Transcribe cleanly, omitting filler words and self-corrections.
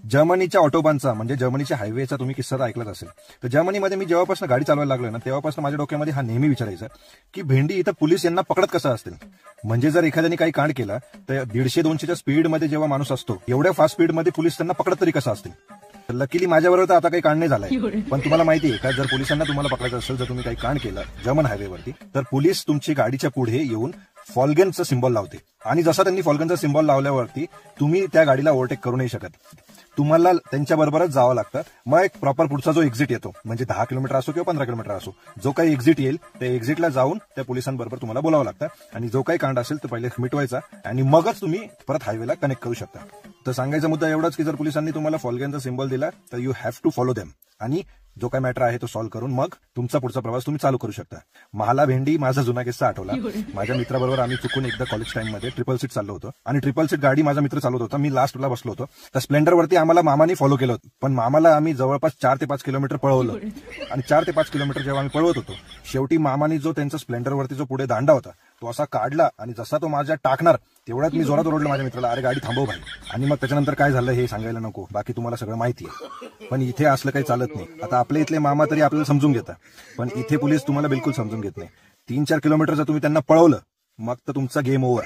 जर्मनीच्या ऑटोबानचा म्हणजे जर्मनीच्या हायवेचा तुम्ही किस्सा तर ऐकलाच असेल. तर जर्मनीमध्ये मी जेव्हापासून गाडी चालवायला लागलोय ना तेव्हापासून माझ्या डोक्यामध्ये हा नेहमी विचारायचा की भेंडी इथं पोलीस यांना पकडत कसं असतील. म्हणजे जर एखाद्याने काही कांड केला तर 150-200च्या स्पीडमध्ये जेव्हा माणूस असतो एवढ्या फास्ट स्पीडमध्ये पोलीस त्यांना पकडत तरी कसं असतील. लकीली माझ्याबरोबर तर आता काही कांड नाही झालंय. पण तुम्हाला माहिती आहे का जर पोलिसांना तुम्हाला पकडायचं असेल जर तुम्ही काही कांड केलं जर्मन हायवेवरती तर पोलीस तुमची गाडीच्या पुढे येऊन फॉल्गनचं सिम्बॉल लावते आणि जसा त्यांनी फॉल्गनचा सिम्बॉल लावल्यावरती तुम्ही त्या गाडीला ओव्हरटेक करू नाही शकत. तुम्हाला त्यांच्याबरोबरच जावं लागतं. मग एक प्रॉपर पुढचा जो एक्झिट येतो म्हणजे 10 किलोमीटर असो किंवा 15 किलोमीटर असो जो काही एक्झिट येईल त्या एक्झिटला जाऊन त्या पोलिसांबरोबर तुम्हाला बोलावं लागतं आणि जो काही कांड असेल तो पहिले मिटवायचा आणि मगच तुम्ही परत हायवेला कनेक्ट करू शकता. तर सांगायचा मुद्दा एवढाच की जर पोलिसांनी तुम्हाला फॉल्गनचा सिम्बॉल दिला तर you have to follow them आणि जो काय मॅटर आहे तो सॉल्व्ह करून मग तुमचा पुढचा प्रवास तुम्ही चालू करू शकता. मला भेंडी माझा जुना किस्सा आठवला. माझ्या मित्राबरोबर आम्ही चुकून एकदा कॉलेज टाइममध्ये ट्रिपल सीट चाललो होतो आणि ट्रिपल सीट गाडी माझा मित्र चालवत होता. मी लास्टला बसलो होतो. तर स्प्लेंडरवरती आम्हाला मामाने फॉलो केलं होतं पण मामाला आम्ही जवळपास 4 ते 5 किलोमीटर पळवलं आणि 4 ते 5 किलोमीटर जेव्हा आम्ही पळवत होतो शेवटी मामाने जो त्यांचा स्प्लेंडरवरती जो पुढे दांडा होता तो असा काढला आणि जसा तो माझ्या टाकणार तेवढ्यात मी जोरात ओरडलो माझ्या मित्राला अरे गाडी थांबव भाई. आणि मग त्याच्यानंतर काय झालं हे सांगायला नको बाकी तुम्हाला सगळं माहिती आहे. पण इथे असलं काही चालत नाही. आता आपल्या इथले मामा तरी आपल्याला समजून घेतात पण इथे पोलीस तुम्हाला बिलकुल समजून घेत नाही. 3-4 किलोमीटर जर तुम्ही त्यांना पळवलं मग तर तुमचा गेम ओव्हर.